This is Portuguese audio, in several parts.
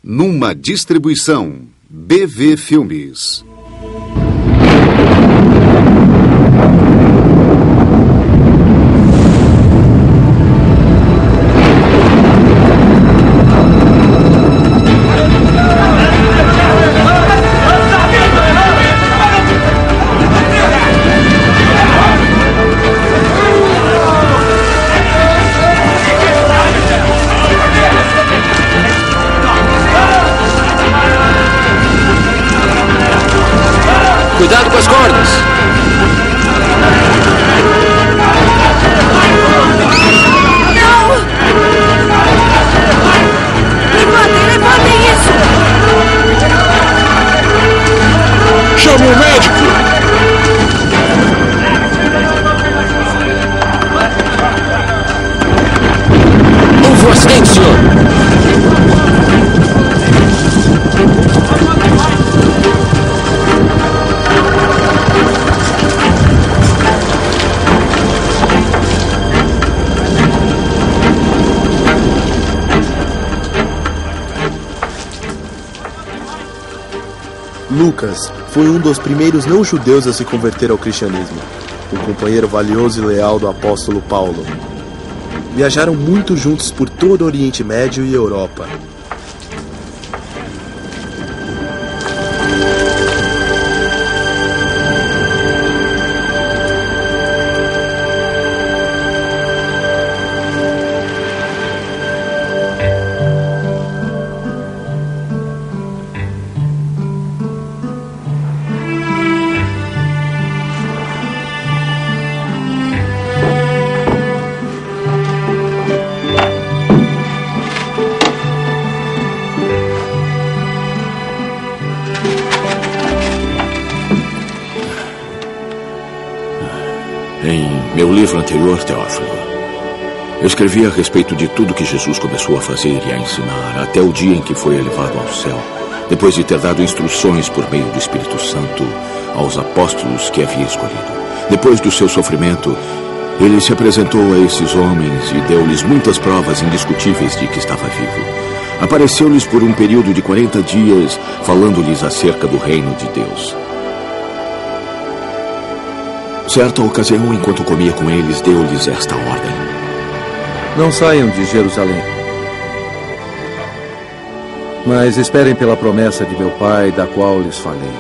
Numa distribuição BV Filmes. Cuidado com as cordas! Não! Levantem isso! Chama o médico! Houve um acidente, senhor! Lucas foi um dos primeiros não-judeus a se converter ao cristianismo, um companheiro valioso e leal do apóstolo Paulo. Viajaram muito juntos por todo o Oriente Médio e Europa. Em meu livro anterior, Teófilo, eu escrevi a respeito de tudo que Jesus começou a fazer e a ensinar até o dia em que foi elevado ao céu, depois de ter dado instruções por meio do Espírito Santo aos apóstolos que havia escolhido. Depois do seu sofrimento, ele se apresentou a esses homens e deu-lhes muitas provas indiscutíveis de que estava vivo. Apareceu-lhes por um período de 40 dias, falando-lhes acerca do reino de Deus. Certa ocasião, enquanto comia com eles, deu-lhes esta ordem: não saiam de Jerusalém, mas esperem pela promessa de meu Pai, da qual lhes falei.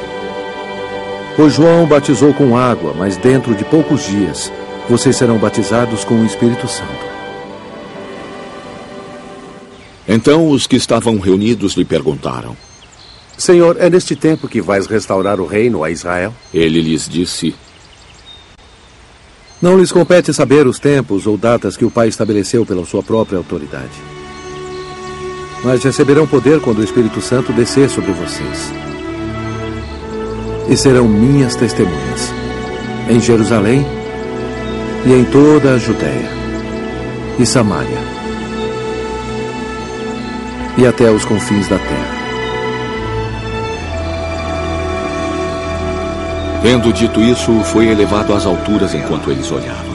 Pois João batizou com água, mas dentro de poucos dias vocês serão batizados com o Espírito Santo. Então os que estavam reunidos lhe perguntaram: Senhor, é neste tempo que vais restaurar o reino a Israel? Ele lhes disse: não lhes compete saber os tempos ou datas que o Pai estabeleceu pela sua própria autoridade. Mas receberão poder quando o Espírito Santo descer sobre vocês. E serão minhas testemunhas, em Jerusalém e em toda a Judéia e Samária e até os confins da terra. Tendo dito isso, foi elevado às alturas enquanto eles olhavam.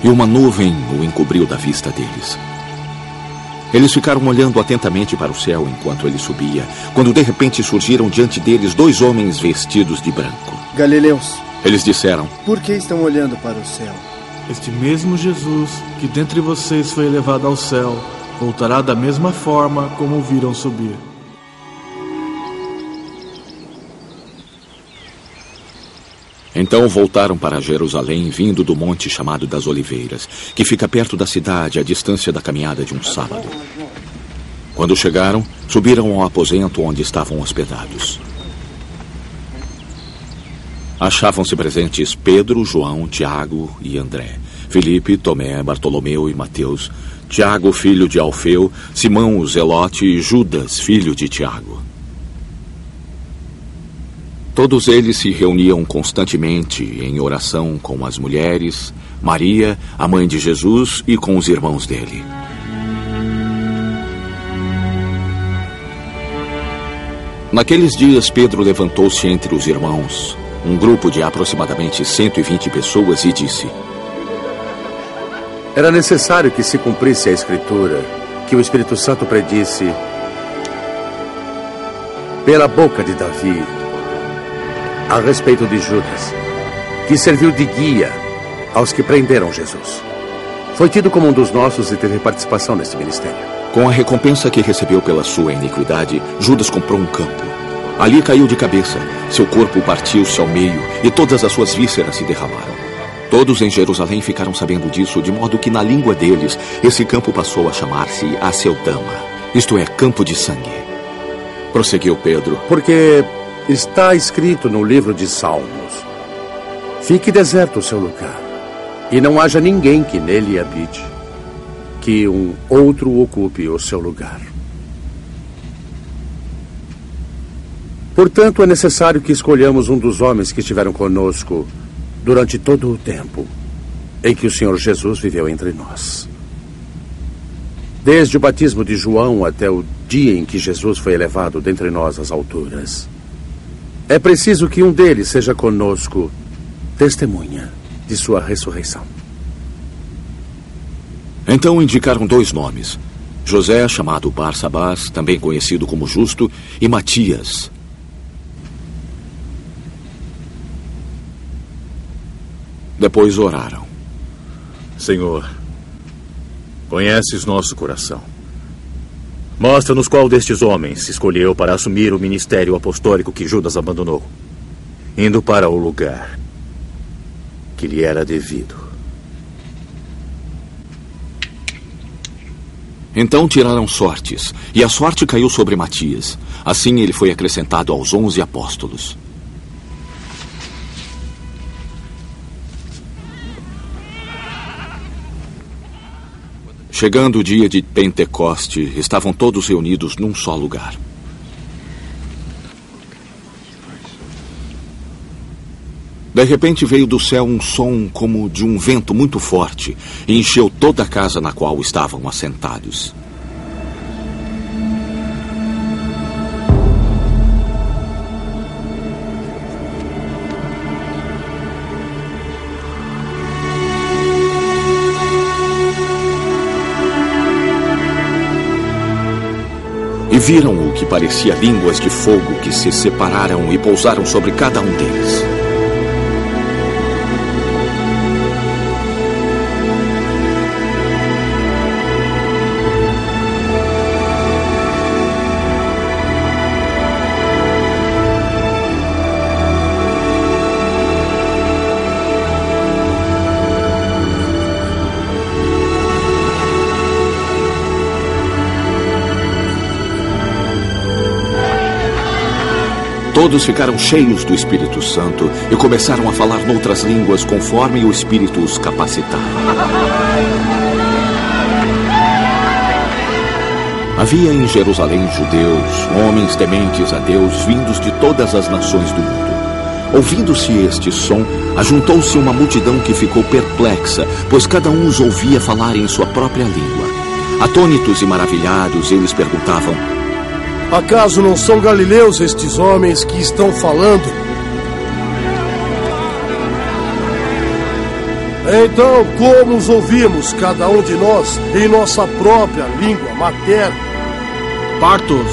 E uma nuvem o encobriu da vista deles. Eles ficaram olhando atentamente para o céu enquanto ele subia, quando de repente surgiram diante deles 2 homens vestidos de branco. Galileus, eles disseram: por que estão olhando para o céu? Este mesmo Jesus, que dentre vocês foi elevado ao céu, voltará da mesma forma como o viram subir. Então voltaram para Jerusalém, vindo do monte chamado das Oliveiras, que fica perto da cidade, à distância da caminhada de um sábado. Quando chegaram, subiram ao aposento onde estavam hospedados. Achavam-se presentes Pedro, João, Tiago e André, Filipe, Tomé, Bartolomeu e Mateus, Tiago, filho de Alfeu, Simão, o Zelote e Judas, filho de Tiago. Todos eles se reuniam constantemente em oração com as mulheres, Maria, a mãe de Jesus, e com os irmãos dele. Naqueles dias, Pedro levantou-se entre os irmãos um grupo de aproximadamente 120 pessoas, e disse: Era necessário que se cumprisse a Escritura, que o Espírito Santo predisse pela boca de Davi a respeito de Judas, que serviu de guia aos que prenderam Jesus. Foi tido como um dos nossos e teve participação nesse ministério. Com a recompensa que recebeu pela sua iniquidade, Judas comprou um campo. Ali caiu de cabeça, seu corpo partiu-se ao meio e todas as suas vísceras se derramaram. Todos em Jerusalém ficaram sabendo disso, de modo que na língua deles, esse campo passou a chamar-se Aceldama, isto é, campo de sangue. Prosseguiu Pedro: Porque está escrito no livro de Salmos: Fique deserto o seu lugar, e não haja ninguém que nele habite, que um outro ocupe o seu lugar. Portanto, é necessário que escolhamos um dos homens que estiveram conosco durante todo o tempo em que o Senhor Jesus viveu entre nós. Desde o batismo de João até o dia em que Jesus foi elevado dentre nós às alturas. É preciso que um deles seja conosco, testemunha de sua ressurreição. Então indicaram 2 nomes: José, chamado Barsabás, também conhecido como Justo, e Matias. Depois oraram: Senhor, conheces nosso coração. Mostra-nos qual destes homens escolheu para assumir o ministério apostólico que Judas abandonou, indo para o lugar que lhe era devido. Então tiraram sortes, e a sorte caiu sobre Matias. Assim ele foi acrescentado aos 11 apóstolos. Chegando o dia de Pentecoste, estavam todos reunidos num só lugar. De repente veio do céu um som como de um vento muito forte e encheu toda a casa na qual estavam assentados. E viram o que parecia línguas de fogo que se separaram e pousaram sobre cada um deles. Todos ficaram cheios do Espírito Santo e começaram a falar noutras línguas conforme o Espírito os capacitava. Havia em Jerusalém judeus, homens tementes a Deus, vindos de todas as nações do mundo. Ouvindo-se este som, ajuntou-se uma multidão que ficou perplexa, pois cada um os ouvia falar em sua própria língua. Atônitos e maravilhados, eles perguntavam: Acaso não são galileus estes homens que estão falando? Então, como os ouvimos, cada um de nós, em nossa própria língua materna? Partos,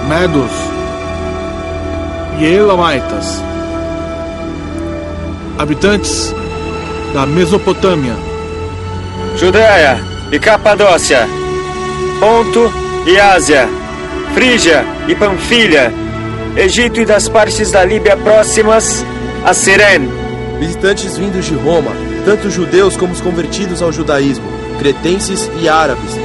Medos e Elamitas, habitantes da Mesopotâmia, Judéia e Capadócia, Ponto e Ásia, Frígia e Panfilha, Egito e das partes da Líbia próximas a Cirene. Visitantes vindos de Roma, tanto judeus como os convertidos ao judaísmo, cretenses e árabes.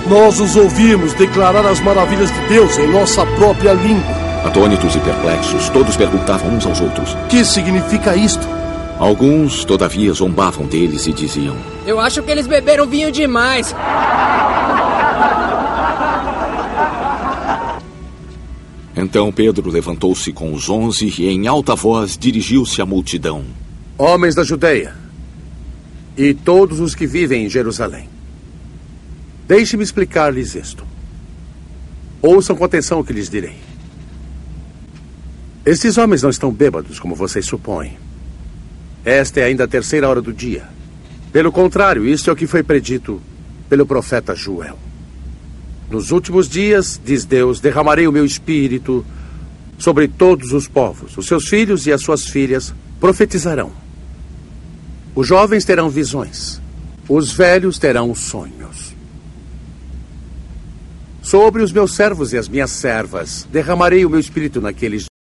Nós os ouvimos declarar as maravilhas de Deus em nossa própria língua. Atônitos e perplexos, todos perguntavam uns aos outros: Que significa isto? Alguns, todavia, zombavam deles e diziam: Eu acho que eles beberam vinho demais. Então Pedro levantou-se com os 11 e em alta voz dirigiu-se à multidão: Homens da Judeia e todos os que vivem em Jerusalém, deixe-me explicar-lhes isto. Ouçam com atenção o que lhes direi. Estes homens não estão bêbados, como vocês supõem. Esta é ainda a 3ª hora do dia. Pelo contrário, isto é o que foi predito pelo profeta Joel. Nos últimos dias, diz Deus, derramarei o meu espírito sobre todos os povos. Os seus filhos e as suas filhas profetizarão. Os jovens terão visões. Os velhos terão sonhos. Sobre os meus servos e as minhas servas derramarei o meu espírito naqueles